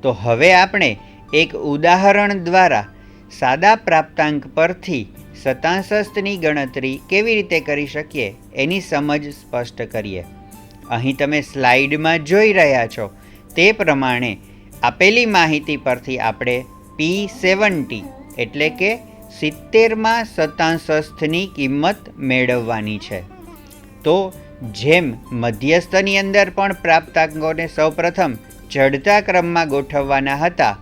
તો હવે આપણે એક ઉદાહરણ દ્વારા સાદા પ્રાપ્તાંક પરથી શતાંશની ગણતરી કેવી રીતે કરી શકીએ એની સમજ સ્પષ્ટ કરીએ. અહીં તમે સ્લાઇડમાં જોઈ રહ્યા છો તે પ્રમાણે આપેલી માહિતી પરથી આપણે P70 એટલે કે 70માં શતાંશની કિંમત મેળવવાની છે. તો જેમ મધ્યસ્થની અંદર પણ પ્રાપ્તાંકોને સૌપ્રથમ ચડતા ક્રમમાં ગોઠવવાના હતા,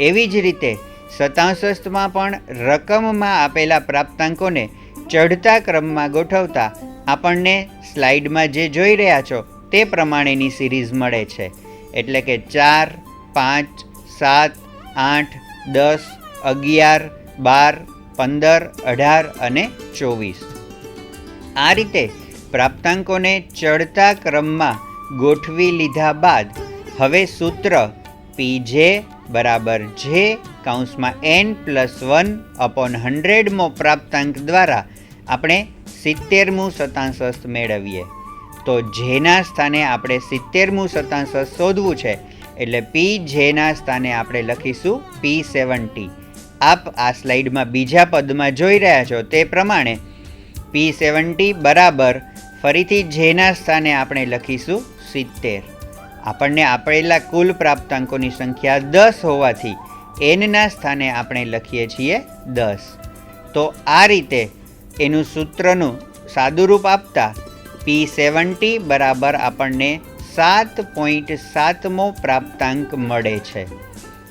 એવી જ રીતે શતાંશમાં પણ રકમમાં આપેલા પ્રાપ્તાંકોને ચડતા ક્રમમાં ગોઠવતા આપણને સ્લાઇડમાં જે જોઈ રહ્યા છો તે પ્રમાણેની સિરીઝ મળે છે. એટલે કે 4, 5, 7, 8, 10, 11, 12, 15, 18 અને 24. આ રીતે પ્રાપ્તાંકોને ચડતા ક્રમમાં ગોઠવી લીધા બાદ હવે સૂત્ર Pj બરાબર j (n+1/100મો પ્રાપ્તાંક દ્વારા આપણે 70મું શતાંશ મેળવીએ. તો જેના સ્થાને આપણે 70મું શતાંશ શોધવું છે એટલે Pjના સ્થાને આપણે લખીશું P70. આપ આ સ્લાઇડમાં બીજા પદમાં જોઈ રહ્યા છો તે પ્રમાણે P70 બરાબર ફરીથી જેના સ્થાને આપણે લખીશું 70. આપણને આપેલા કુલ પ્રાપ્તાંકોની સંખ્યા 10 હોવાથી nના સ્થાને આપણે લખીએ છીએ 10. તો આ રીતે એનું સૂત્રનું સાદુરૂપ આપતા P70 બરાબર આપણને 7.7મો પ્રાપ્તાંક મળે છે.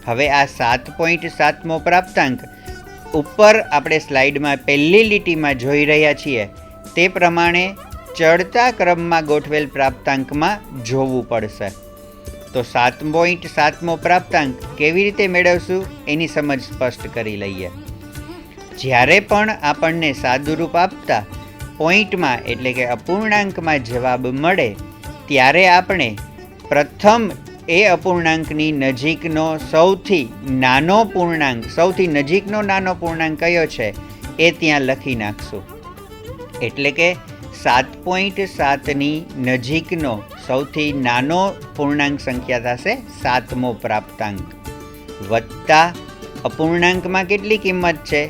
હવે આ 7.7મો પ્રાપ્તાંક ઉપર આપણે સ્લાઇડમાં પહેલી લીટીમાં જોઈ રહ્યા છીએ તે પ્રમાણે ચડતા ક્રમમાં ગોઠવેલ પ્રાપ્તાંકમાં જોવું પડશે. તો 7.7મો પ્રાપ્તાંક કેવી રીતે મેળવશું એની સમજ સ્પષ્ટ કરી લઈએ. જ્યારે પણ આપણને સાદુરૂપ આપતા પોઈન્ટમાં એટલે કે અપૂર્ણાંકમાં જવાબ મળે ત્યારે આપણે પ્રથમ એ અપૂર્ણાંકની નજીકનો સૌથી નજીકનો નાનો પૂર્ણાંક કયો છે એ ત્યાં લખી નાખશું. એટલે કે 7.7ની નજીકનો સૌથી નાનો પૂર્ણાંક સંખ્યા થશે 7મો પ્રાપ્તાંક, વત્તા અપૂર્ણાંકમાં કેટલી કિંમત છે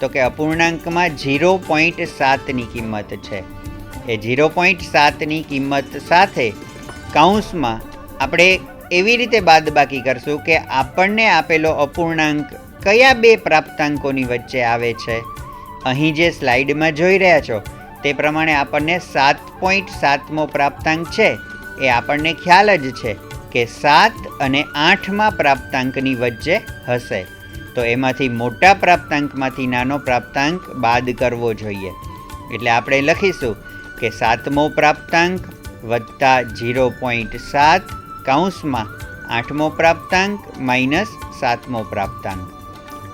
તો કે અપૂર્ણાંકમાં 0.7ની કિંમત છે. એ 0.7ની કિંમત સાથે કૌંસમાં આપણે એવી રીતે બાદબાકી કરશું કે આપણને આપેલો અપૂર્ણાંક કયા બે પ્રાપ્તાંકોની વચ્ચે આવે છે. અહીં જે સ્લાઇડમાં જોઈ રહ્યા છો તે પ્રમાણે આપણને 7.7મો પ્રાપ્તાંક છે એ આપણને ખ્યાલ જ છે કે 7 અને 8માં પ્રાપ્તાંકની વચ્ચે હશે. તો એમાંથી મોટા પ્રાપ્તાંકમાંથી નાનો પ્રાપ્તાંક બાદ કરવો જોઈએ. એટલે આપણે લખીશું કે 7મો પ્રાપ્તાંક વત્તા 0.7 કૌંસમાં 8મો પ્રાપ્તાંક માઇનસ 7મો પ્રાપ્તાંક.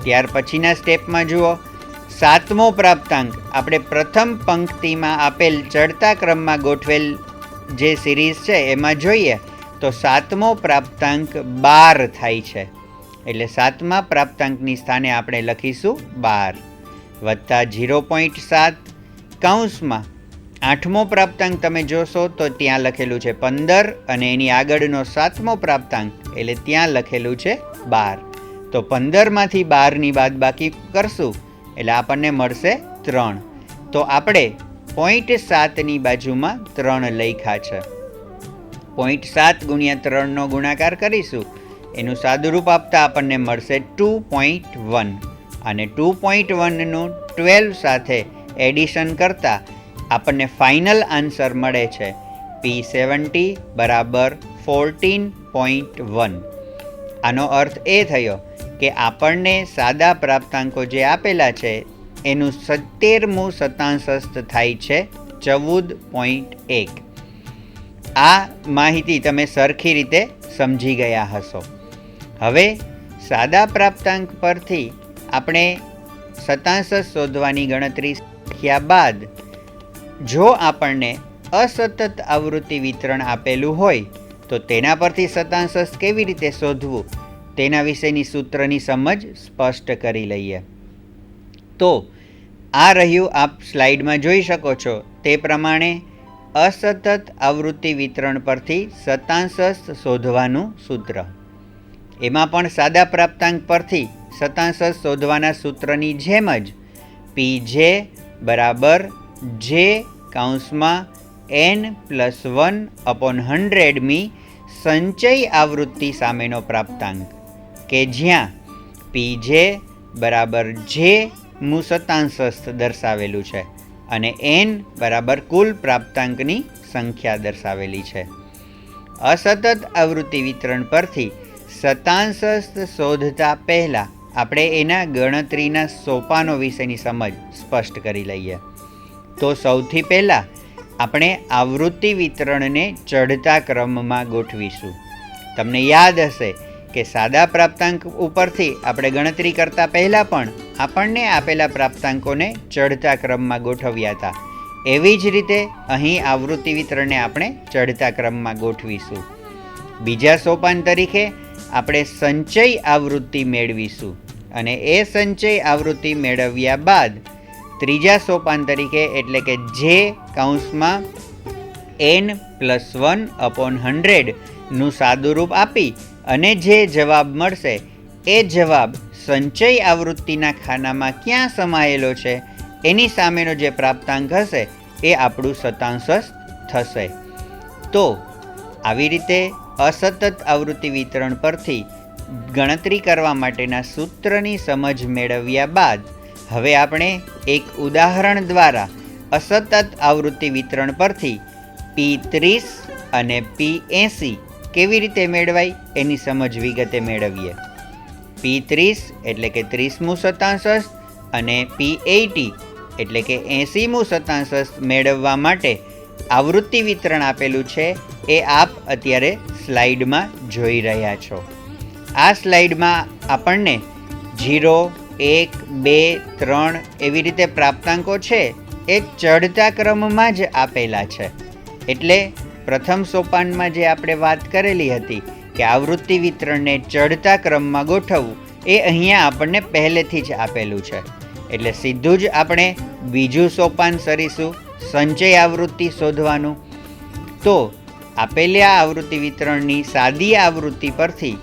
ત્યાર પછીના સ્ટેપમાં જુઓ, 7મો પ્રાપ્તાંક આપણે પ્રથમ પંક્તિમાં આપેલ ચડતા ક્રમમાં ગોઠવેલ જે સિરીઝ છે એમાં જોઈએ તો 7મો પ્રાપ્તાંક 12 થાય છે. એટલે 7મા પ્રાપ્તાંકની સ્થાને આપણે લખીશું 12 વત્તા 0.7 કૌંસમાં 8મો પ્રાપ્તાંક તમે જોશો તો ત્યાં લખેલું છે 15 અને એની આગળનો 7મો પ્રાપ્તાંક એટલે ત્યાં લખેલું છે 12. તો 15માંથી 12ની બાદબાકી કરશું એટલે આપણને મળશે 3. તો આપણે 0.7ની બાજુમાં 3 લખ્યા છે. 0.7 ગુણ્યા 3નો ગુણાકાર કરીશું એનું સાદુરૂપ આપતા આપણને મળશે 2.1 અને 2.1નું 12 સાથે એડિશન કરતાં આપણને ફાઇનલ આન્સર મળે છે P70 બરાબર 14.1. આનો અર્થ એ થયો કે આપણને સાદા પ્રાપ્તાંકો જે આપેલા છે એનું 70મું શતાંશ થાય છે 14.1. આ માહિતી તમે સરખી રીતે સમજી ગયા હશો. હવે સાદા પ્રાપ્તાંક પરથી આપણે શતાંશ શોધવાની ગણતરી શીખ્યા બાદ જો આપણને અસતત આવૃત્તિ વિતરણ આપેલું હોય તો તેના પરથી શતાંશ કેવી રીતે શોધવું તેના વિશેની સૂત્રની સમજ સ્પષ્ટ કરી લઈએ. તો આ રહ્યું આપ સ્લાઇડમાં જોઈ શકો છો તે પ્રમાણે અસતત આવૃત્તિ વિતરણ પરથી શતાંશ શોધવાનું સૂત્ર. એમાં પણ સાદા પ્રાપ્તાંક પરથી શતાંશ શોધવાના સૂત્રની જેમ જ PJ બરાબર J કૌંસમાં n+1/100 મી સંચય આવૃત્તિ સામેનો પ્રાપ્તાંક, કે જ્યાં PJ બરાબર J મું શતાંશ દર્શાવેલું છે અને n બરાબર કુલ પ્રાપ્તાંકની સંખ્યા દર્શાવેલી છે. અસતત આવૃત્તિ વિતરણ પરથી શતાંશ શોધતા પહેલાં આપણે એના ગણતરીના સોપાનો વિશેની સમજ સ્પષ્ટ કરી લઈએ. તો સૌથી પહેલાં આપણે આવૃત્તિ વિતરણને ચઢતા ક્રમમાં ગોઠવીશું. તમને યાદ હશે કે સાદા પ્રાપ્તાંક ઉપરથી આપણે ગણતરી કરતાં પહેલાં પણ આપણને આપેલા પ્રાપ્તાંકોને ચઢતા ક્રમમાં ગોઠવ્યા હતા. એવી જ રીતે અહીં આવૃત્તિ વિતરણને આપણે ચઢતા ક્રમમાં ગોઠવીશું. બીજા સોપાન તરીકે આપણે સંચય આવૃત્તિ મેળવીશું અને એ સંચય આવૃત્તિ મેળવ્યા બાદ ત્રીજા સોપાન તરીકે એટલે કે J કૌંસમાં n+1/100 નું સાદુરૂપ આપી અને જે જવાબ મળશે એ જવાબ સંચય આવૃત્તિના ખાનામાં ક્યાં સમાયેલો છે એની સામેનો જે પ્રાપ્તાંક હશે એ આપણું શતાંશ થશે. તો આવી રીતે અસતત આવૃત્તિ વિતરણ પરથી ગણતરી કરવા માટેના સૂત્રની સમજ મેળવ્યા બાદ હવે આપણે એક ઉદાહરણ દ્વારા અસતત આવૃત્તિ વિતરણ પરથી P30 અને P80 કેવી રીતે મેળવાય એની સમજ વિગતે મેળવીએ. P30 એટલે કે 30મું શતાંશ અને P80 એટલે કે 80મું શતાંશ મેળવવા માટે આવૃત્તિ વિતરણ આપેલું છે એ આપ અત્યારે સ્લાઇડમાં જોઈ રહ્યા છો. આ સ્લાઇડમાં આપણને 0, 1, 2, 3 એવી રીતે પ્રાપ્તાંકો છે એ ચઢતા ક્રમમાં જ આપેલા છે. એટલે પ્રથમ સોપાનમાં જે આપણે વાત કરેલી હતી કે આવૃત્તિ વિતરણને ચઢતા ક્રમમાં ગોઠવવું એ અહીંયા આપણને પહેલેથી જ આપેલું છે. એટલે સીધું જ આપણે બીજું સોપાન સરીશું સંચય આવૃત્તિ શોધવાનું. તો આપેલા આવૃત્તિ વિતરણની સાદી આવૃત્તિ પરથી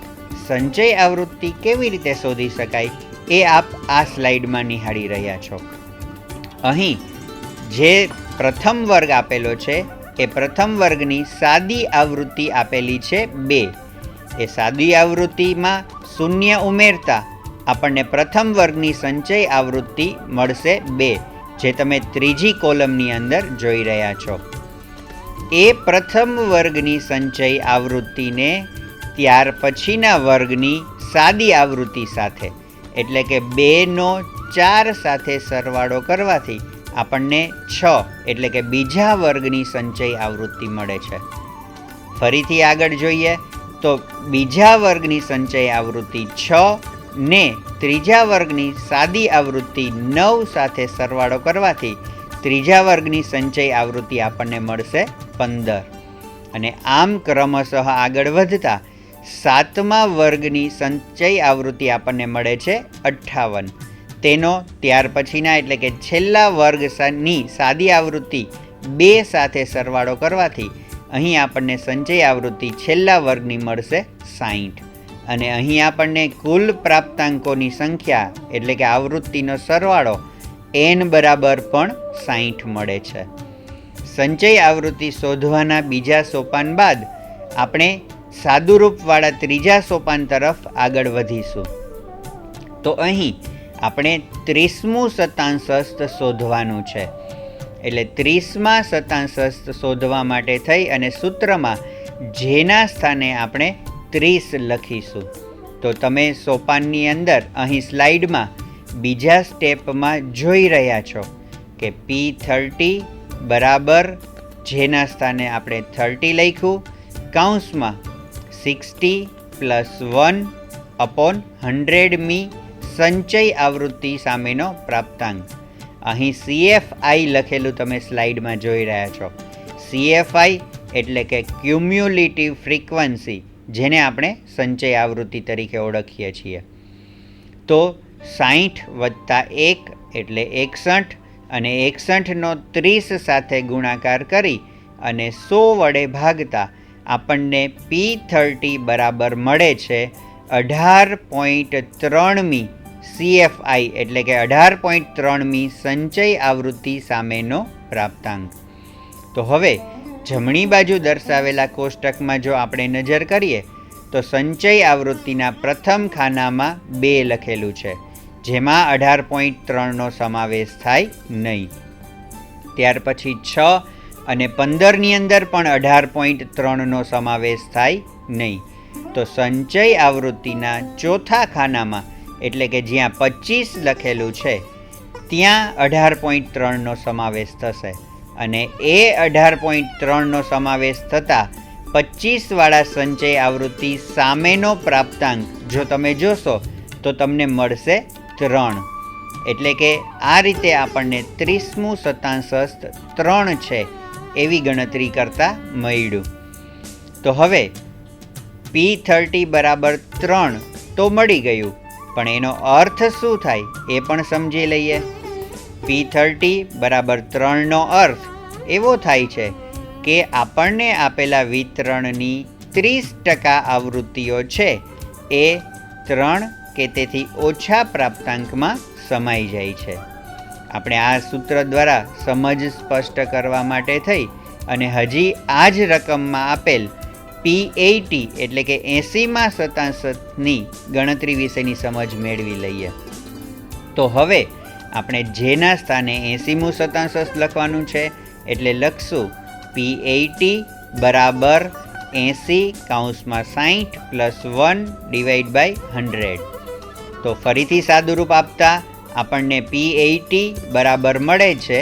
સંચય આવૃત્તિ કેવી રીતે શોધી શકાય એ આપ આ સ્લાઇડમાં નિહાળી રહ્યા છો. અહીં જે પ્રથમ વર્ગ આપેલો છે એ પ્રથમ વર્ગની સાદી આવૃત્તિ આપેલી છે 2. એ સાદી આવૃત્તિમાં શૂન્ય ઉમેરતા આપણને પ્રથમ વર્ગની સંચય આવૃત્તિ મળશે 2, જે તમે ત્રીજી કોલમની અંદર જોઈ રહ્યા છો. એ પ્રથમ વર્ગની સંચય આવૃત્તિને ત્યાર પછીના વર્ગની સાદી આવૃત્તિ સાથે એટલે કે 2નો 4 સાથે સરવાળો કરવાથી આપણને 6 એટલે કે બીજા વર્ગની સંચય આવૃત્તિ મળે છે. ફરીથી આગળ જોઈએ તો બીજા વર્ગની સંચય આવૃત્તિ 6 ને ત્રીજા વર્ગની સાદી આવૃત્તિ 9 સાથે સરવાળો કરવાથી ત્રીજા વર્ગની સંચય આવૃત્તિ આપણને મળશે 15. અને આમ ક્રમશઃ આગળ વધતા 7મા વર્ગની સંચય આવૃત્તિ આપણને મળે છે 58. તેનો ત્યાર પછીના એટલે કે છેલ્લા વર્ગની સાદી આવૃત્તિ 2 સાથે સરવાળો કરવાથી અહીં આપણને સંચય આવૃત્તિ છેલ્લા વર્ગની મળશે 60. અને અહીં આપણને કુલ પ્રાપ્તાંકોની સંખ્યા એટલે કે આવૃત્તિનો સરવાળો n બરાબર પણ 60 મળે છે. સંચય આવૃત્તિ શોધવાના બીજા સોપાન બાદ આપણે સાદુરૂપવાળા ત્રીજા સોપાન તરફ આગળ વધીશું. તો અહીં આપણે 30મું શતાંશ શોધવાનું છે. એટલે 30મા શતાંશ શોધવા માટે થઈ અને સૂત્રમાં જેના સ્થાને આપણે 30 લખીશું. તો તમે સોપાનની અંદર અહીં સ્લાઇડમાં બીજા સ્ટેપમાં જોઈ રહ્યા છો કે P30 બરાબર જેના સ્થાને આપણે 30 લખ્યું કૌંસમાં 60+1/100 મી સંચય આવૃત્તિ સામેનો પ્રાપ્તાંક. અહીં CFI લખેલું તમે સ્લાઇડમાં જોઈ રહ્યા છો. CFI એટલે કે ક્યુમ્યુલેટિવ ફ્રીક્વન્સી, જેને આપણે સંચય આવૃત્તિ તરીકે ઓળખીએ છીએ. તો 60 + 1 એટલે 61 અને 61નો 30 સાથે ગુણાકાર કરી અને 100 વડે ભાગતા આપણને P30 બરાબર મળે છે 18.3મી CFI એટલે કે 18.3મી સંચય આવૃત્તિ સામેનો પ્રાપ્તાંક. તો હવે જમણી બાજુ દર્શાવેલા કોષ્ટકમાં જો આપણે નજર કરીએ તો સંચય આવૃત્તિના પ્રથમ ખાનામાં 2 લખેલું છે, જેમાં 18.3નો સમાવેશ થાય નહીં. ત્યાર પછી 6 અને 15ની અંદર પણ 18.3નો સમાવેશ થાય નહીં. તો સંચય આવૃત્તિના ચોથા ખાનામાં એટલે કે જ્યાં 25 લખેલું છે ત્યાં 18.3નો સમાવેશ થશે અને એ 18.3નો સમાવેશ થતાં 25વાળા સંચય આવૃત્તિ સામેનો પ્રાપ્તાંક જો તમે જોશો તો તમને મળશે 3. એટલે કે આ રીતે આપણને 30મું શતાંશ 3 છે એવી ગણતરી કરતાં મળ્યું. તો હવે P30 બરાબર 3 તો મળી ગયું, પણ એનો અર્થ શું થાય એ પણ સમજી લઈએ. P30 બરાબર 3નો અર્થ એવો થાય છે કે આપણને આપેલા વિતરણની 30% આવૃત્તિઓ છે એ 3 કે તેથી ઓછા પ્રાપ્તાંકમાં સમાઈ જાય છે. આપણે આ સૂત્ર દ્વારા સમજ સ્પષ્ટ કરવા માટે થઈ અને હજી આ જ રકમમાં આપેલ P80 એટલે કે 80મા શતાંશની ગણતરી વિશેની સમજ મેળવી લઈએ. તો હવે આપણે જેના સ્થાને 80મું શતાંશ લખવાનું છે એટલે લખશું P80 બરાબર 80/60+1/100. તો ફરીથી સાદુરૂપ આપતા આપણને P80 બરાબર મળે છે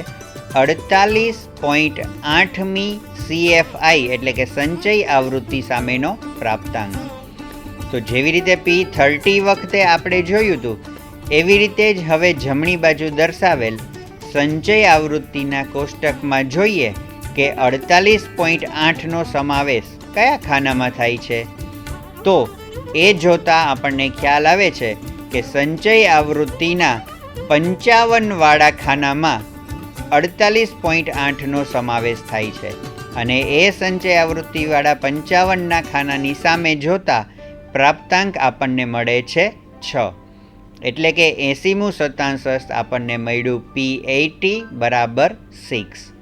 48.8મી CFI એટલે કે સંચય આવૃત્તિ સામેનો પ્રાપ્તાંક. તો જેવી રીતે P30 વખતે આપણે જોયું હતું એવી રીતે જ હવે જમણી બાજુ દર્શાવેલ સંચય આવૃત્તિના કોષ્ટકમાં જોઈએ કે 48.8નો સમાવેશ કયા ખાનામાં થાય છે. તો એ જોતાં આપણને ખ્યાલ આવે છે કે સંચય આવૃત્તિના 55વાળા ખાનામાં 48.8નો સમાવેશ થાય છે અને એ સંચય આવૃત્તિવાળા 55ના ખાનાની સામે જોતા પ્રાપ્તાંક આપણને મળે છે 6. એટલે કે 80મું શતાંશ આપણને મળ્યું P80 બરાબર 6.